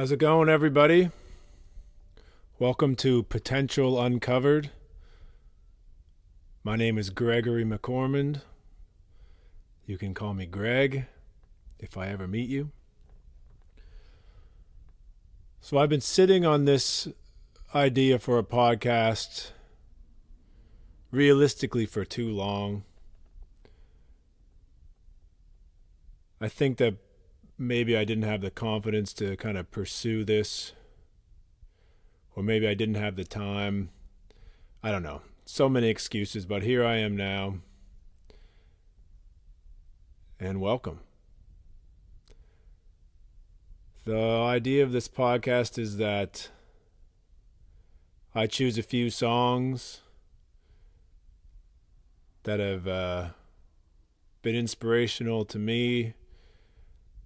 How's it going, everybody? Welcome to Potential Uncovered. My name is Gregory McCormand. You can call me Greg if I ever meet you. So I've been sitting on this idea for a podcast realistically for too long. I think that maybe I didn't have the confidence to kind of pursue this, or maybe I didn't have the time. I don't know. So many excuses, but here I am now. And welcome. The idea of this podcast is that I choose a few songs that have been inspirational to me,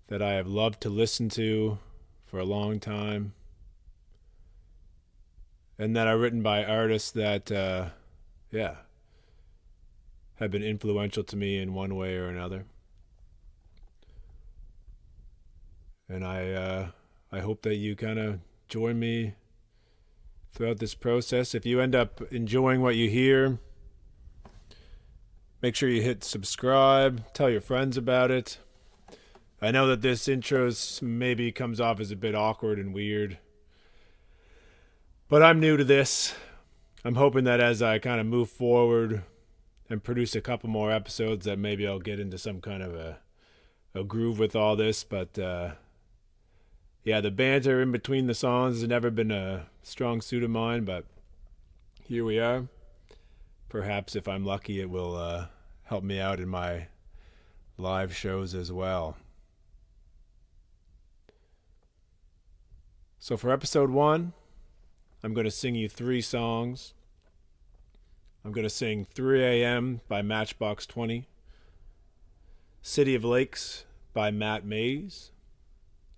that I have loved to listen to for a long time, and that are written by artists that, have been influential to me in one way or another. And I hope that you kind of join me throughout this process. If you end up enjoying what you hear, make sure you hit subscribe, tell your friends about it. I know that this intro maybe comes off as a bit awkward and weird, but I'm new to this. I'm hoping that as I kind of move forward and produce a couple more episodes, that maybe I'll get into some kind of a groove with all this. But the banter in between the songs has never been a strong suit of mine, but here we are. Perhaps if I'm lucky, it will help me out in my live shows as well. So for episode 1, I'm going to sing you 3 songs. I'm going to sing 3 a.m. by Matchbox 20, City of Lakes by Matt Mays,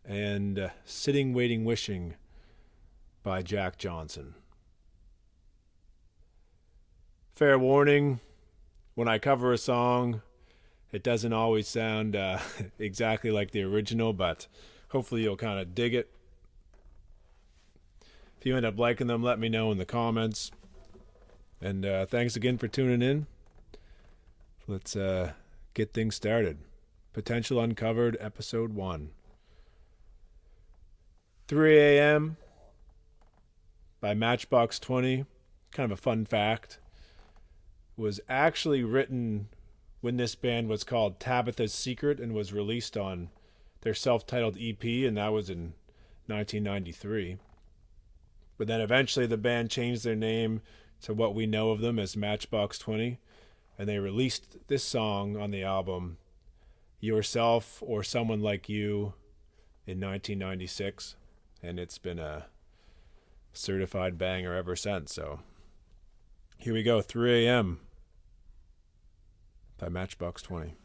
and Sitting, Waiting, Wishing by Jack Johnson. Fair warning, when I cover a song, it doesn't always sound exactly like the original, but hopefully you'll kind of dig it. If you end up liking them, let me know in the comments. And thanks again for tuning in. Let's get things started. Potential Uncovered, Episode 1. 3 a.m. by Matchbox 20. Kind of a fun fact. Was actually written when this band was called Tabitha's Secret and was released on their self-titled EP, and that was in 1993. But then eventually the band changed their name to what we know of them as Matchbox 20, and they released this song on the album Yourself or Someone Like You in 1996, and it's been a certified banger ever since. So here we go, 3 a.m. by Matchbox 20.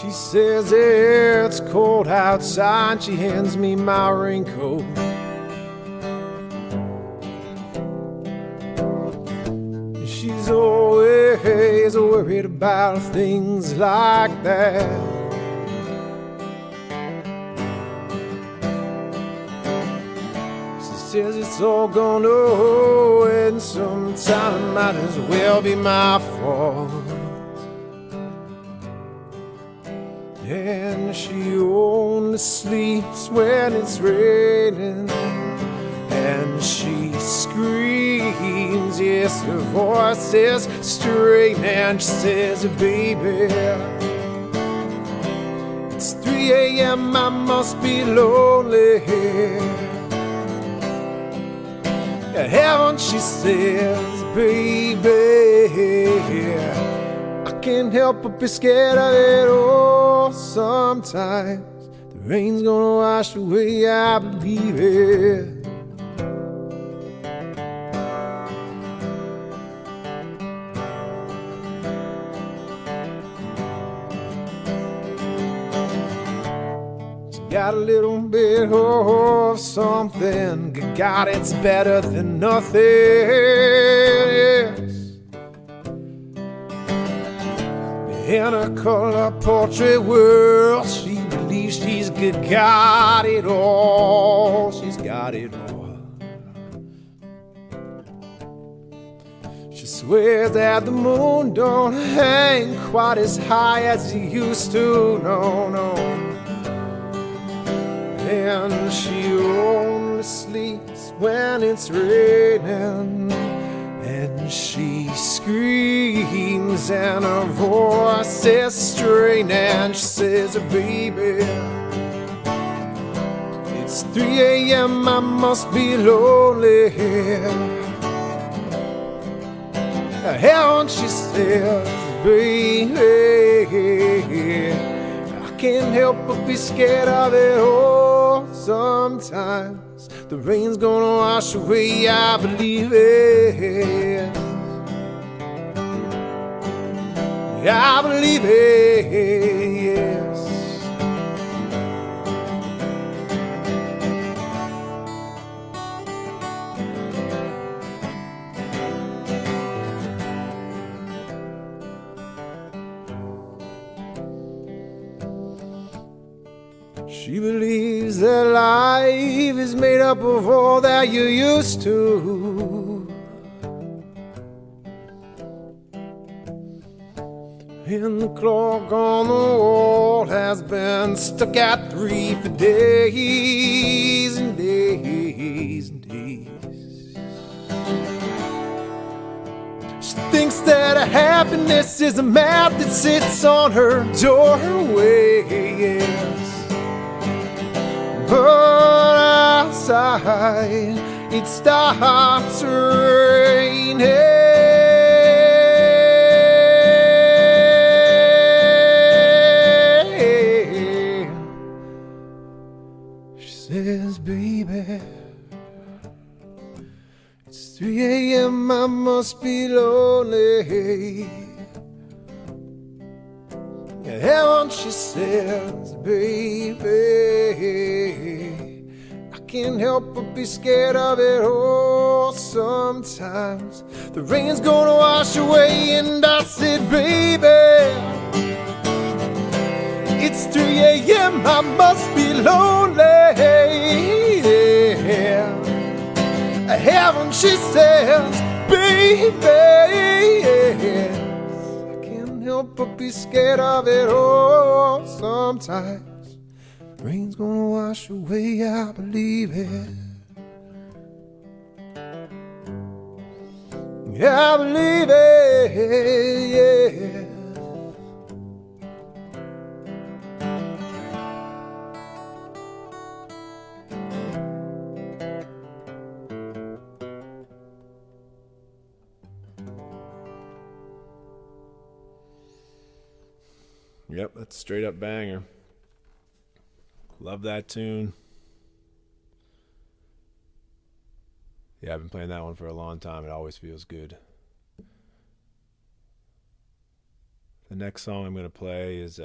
She says it's cold outside. She hands me my raincoat. She's always worried about things like that. She says it's all gonna end sometime. It might as well be my fault. And she only sleeps when it's raining, and she screams, yes, her voice is strained, and she says, baby, it's 3 a.m., I must be lonely. Yeah, haven't, she says, baby, I can't help but be scared of it all. Sometimes the rain's gonna wash away, I believe it. got a little bit of something. God, it's better than nothing. Yes. In a color portrait world, she believes she's got it all. She's got it all. She swears that the moon don't hang quite as high as it used to. No, no. And she only sleeps when it's raining. And she screams and her voice is strained. And she says, baby, it's 3 a.m., I must be lonely. And she says, baby, I can't help but be scared of it all. Sometimes the rain's gonna wash away, I believe it. I believe it, yes. She believes that life is made up of all that you used to. And the clock on the wall has been stuck at 3 for days and days and days. She thinks that happiness is a map that sits on her doorway, yes. But outside it starts raining. Says, baby, it's 3 a.m., I must be lonely. And she says, baby, I can't help but be scared of it all. Sometimes the rain's gonna wash away. And I said, baby, it's 3 a.m., I must be lonely. Heaven, she says, baby, I can't help but be scared of it all. Sometimes rain's gonna wash away, I believe it. I believe it, yeah. Yep, that's straight up banger. Love that tune. Yeah, I've been playing that one for a long time. It always feels good. The next song I'm going to play is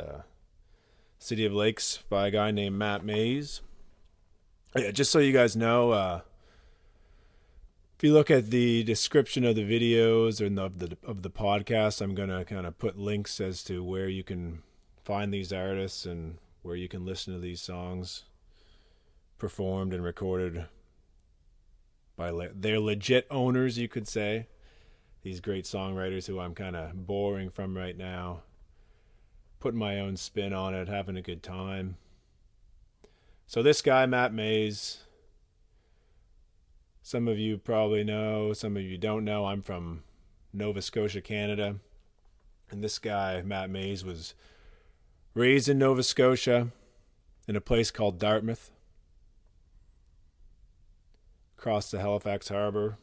City of Lakes by a guy named Matt Mays. Yeah, just so you guys know, if you look at the description of the videos and of the podcast, I'm going to kind of put links as to where you can find these artists and where you can listen to these songs performed and recorded by their legit owners, you could say. These great songwriters who I'm kind of borrowing from right now, putting my own spin on it, having a good time. So this guy, Matt Mays, some of you probably know, some of you don't know, I'm from Nova Scotia, Canada. And this guy, Matt Mays, was raised in Nova Scotia in a place called Dartmouth, across the Halifax Harbor.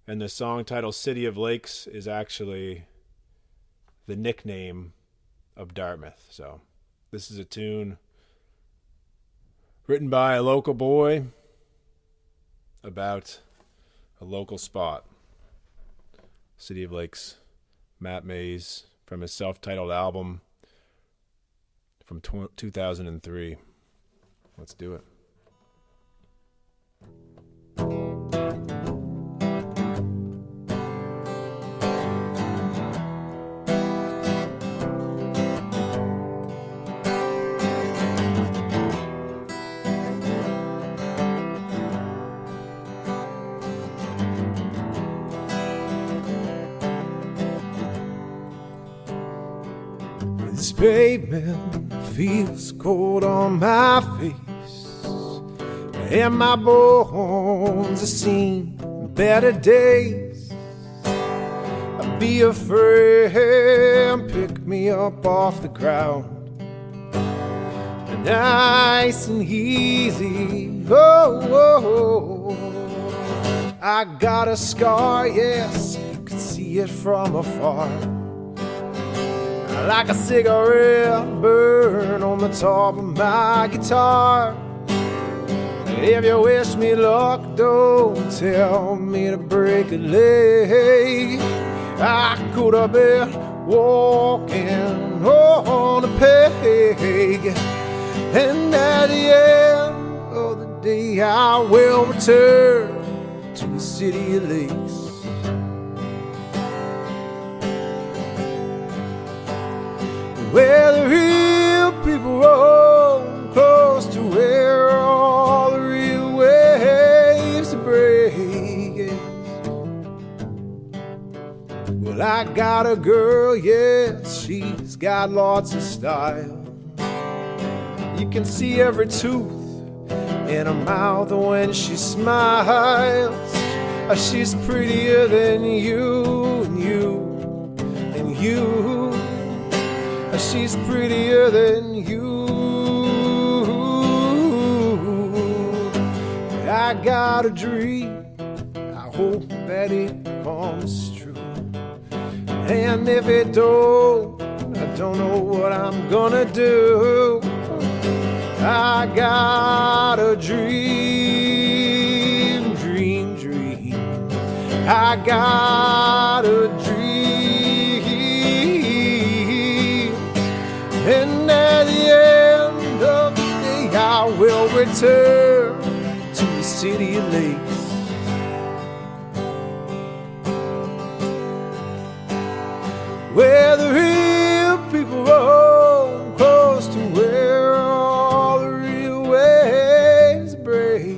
And the song titled City of Lakes is actually the nickname of Dartmouth. So this is a tune written by a local boy about a local spot. City of Lakes, Matt Mays, from his self-titled album from 2003. Let's do it. This pavement feels cold on my face, and my bones have seen better days. I'd be a friend, pick me up off the ground, nice and easy. Oh, I got a scar, yes, you can see it from afar, like a cigarette burn on the top of my guitar. If you wish me luck, don't tell me to break a leg. I could have been walking on a peg, and at the end of the day I will return to the city of lakes. Where the real people roam, close to where all the real waves break. Well, I got a girl, yes, she's got lots of style. You can see every tooth in her mouth when she smiles. She's prettier than you and you and you. She's prettier than you. I got a dream, I hope that it comes true. And if it don't, I don't know what I'm gonna do. I got a dream, dream, dream. I got a dream. And at the end of the day I will return to the city of lakes. Where the real people roam, close to where all the real waves break.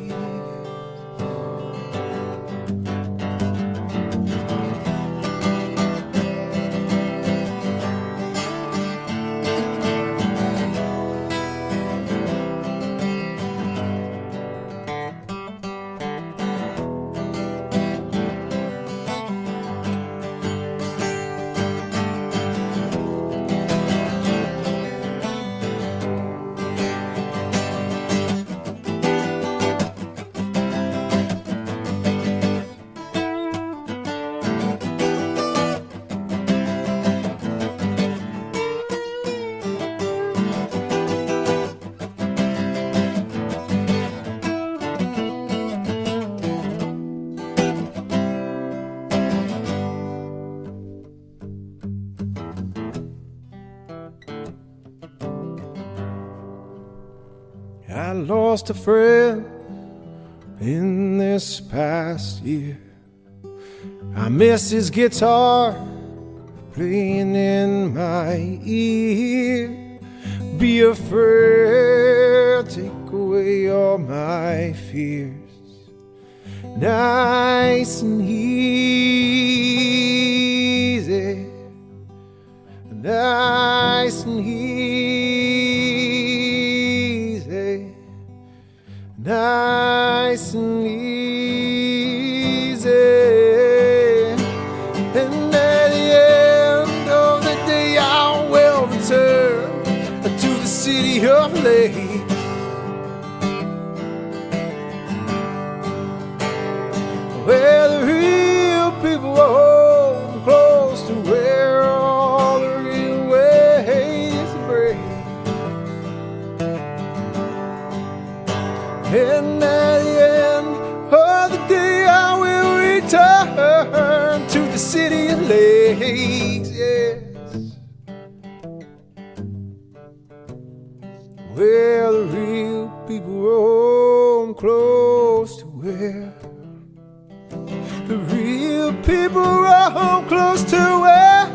I lost a friend in this past year. I miss his guitar playing in my ear. Be a friend, take away all my fears. Nice and easy, nice and easy, nice and easy. And at the end of the day I will return to the city of lakes. Where the real people roam, close to where all the real waves break. And at the end of the day I will return to the city of lakes, yes. close to where the real people roam close to where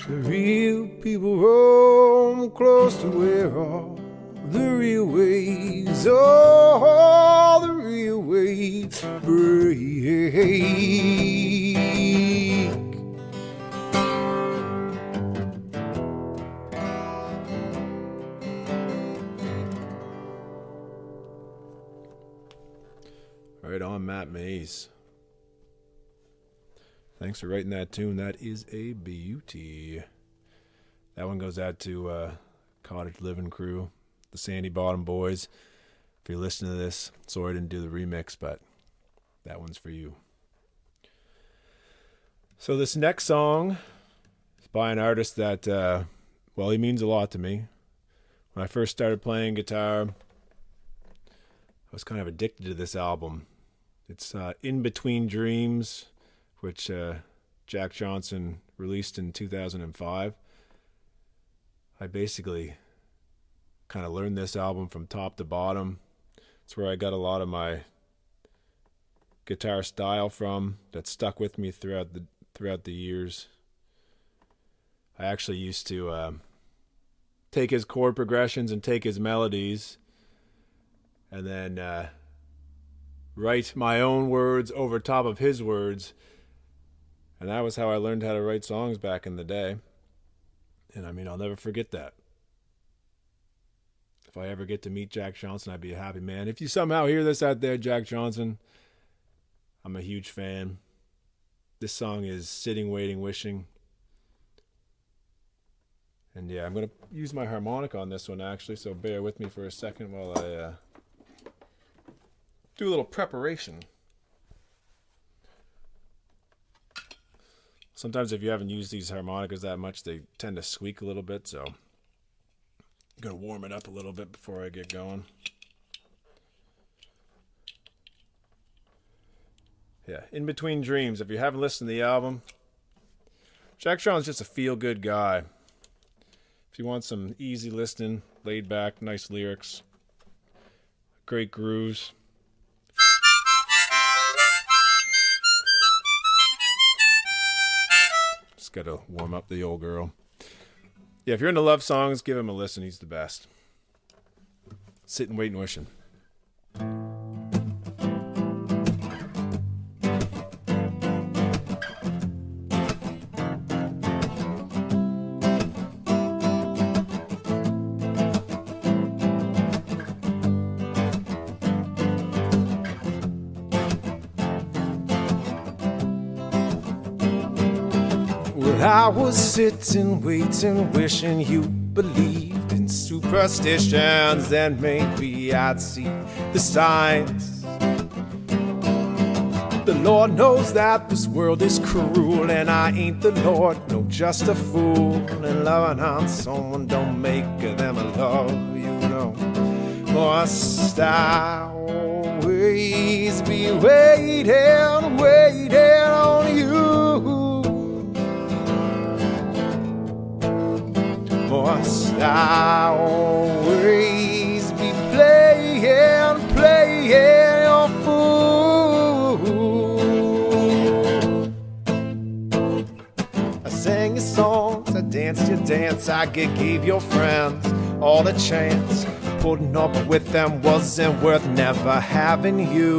the real people roam close to where all the real waves, all the real waves break. Right on, Matt Mays. Thanks for writing that tune. That is a beauty. That one goes out to Cottage Living crew, the Sandy Bottom Boys. If you're listening to this, sorry I didn't do the remix, but that one's for you. So this next song is by an artist that, well, he means a lot to me. When I first started playing guitar, I was kind of addicted to this album. It's In Between Dreams, which Jack Johnson released in 2005. I basically kind of learned this album from top to bottom. It's where I got a lot of my guitar style from that stuck with me throughout the years. I actually used to take his chord progressions and take his melodies and then write my own words over top of his words. And that was how I learned how to write songs back in the day. And I mean, I'll never forget that. If I ever get to meet Jack Johnson, I'd be a happy man. If you somehow hear this out there, Jack Johnson, I'm a huge fan. This song is Sitting, Waiting, Wishing. And yeah, I'm going to use my harmonica on this one actually, so bear with me for a second while I do a little preparation. Sometimes if you haven't used these harmonicas that much, they tend to squeak a little bit, so I'm going to warm it up a little bit before I get going. Yeah, In Between Dreams. If you haven't listened to the album, Jack John's just a feel-good guy. If you want some easy listening, laid back, nice lyrics, great grooves. Just got to warm up the old girl. Yeah, if you're into love songs, give him a listen. He's the best. Sitting, waiting, wishing. I was sitting, waiting, wishing you believed in superstitions, and maybe I'd see the signs. The Lord knows that this world is cruel, and I ain't the Lord, no, just a fool. And loving on someone don't make them love you, no. Must I always be waiting, waiting on you? Must I always be playing, playing your fool? I sang your songs, I danced your dance, I gave your friends all a chance. Putting up with them wasn't worth never having you.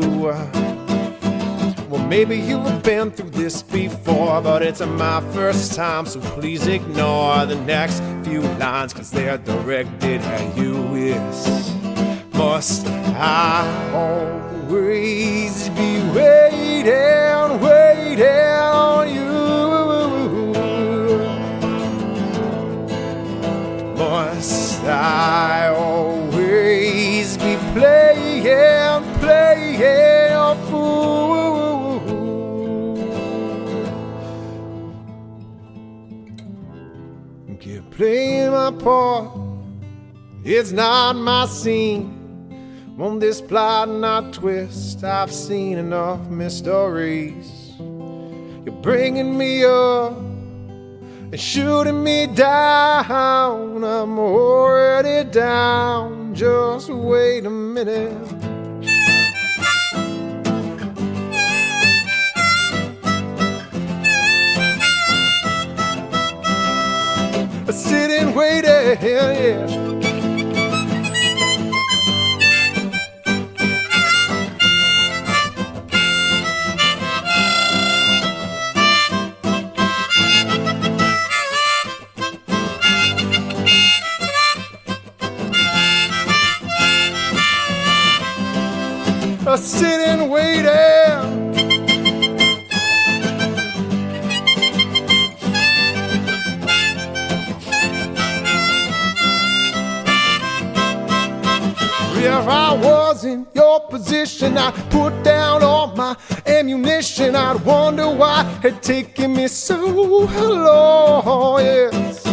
Well, maybe you've been through this before, but it's my first time, so please ignore the next few lines, 'cause they're directed at you. Is must I always be waiting, waiting on you? Must I always be playing, playing your fool? Keep playing my part, it's not my scene. On this plot not twist, I've seen enough mysteries. You're bringing me up and shooting me down. I'm already down, just wait a minute. Sit and wait, yeah. Sit and wait. If I was in your position, I'd put down all my ammunition. I'd wonder why it taken me so long. Yes,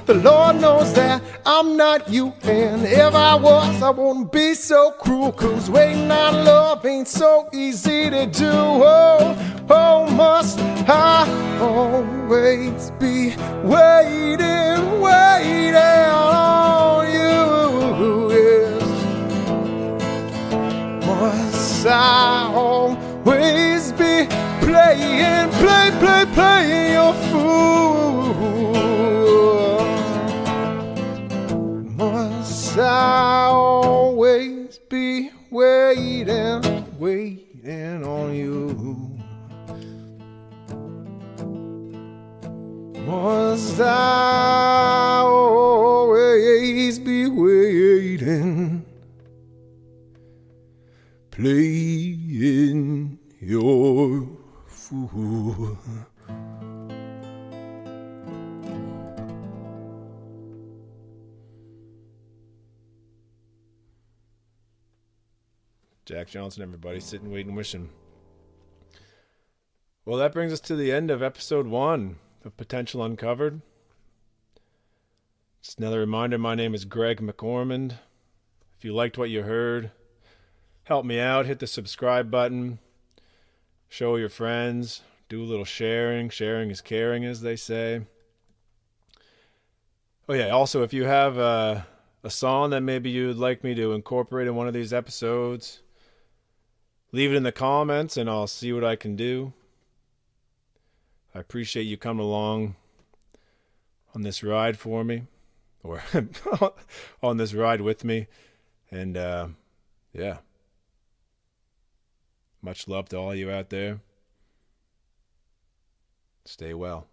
the Lord knows that I'm not you, and if I was, I wouldn't be so cruel. 'Cause waiting on love ain't so easy to do. Oh, must I always be waiting on you? Yes, must I always be playing your fool? Must I always be waiting on you? Must I always be waiting, playing your fool? Jack Johnson, everybody. Sitting, waiting, wishing. Well, that brings us to the end of episode 1 of Potential Uncovered. Just another reminder, my name is Greg McOrmond. If you liked what you heard, help me out. Hit the subscribe button. Show your friends. Do a little sharing. Sharing is caring, as they say. Oh yeah, also, if you have a song that maybe you'd like me to incorporate in one of these episodes, leave it in the comments and I'll see what I can do. I appreciate you coming along on this ride for me, or on this ride with me. And yeah, much love to all you out there. Stay well.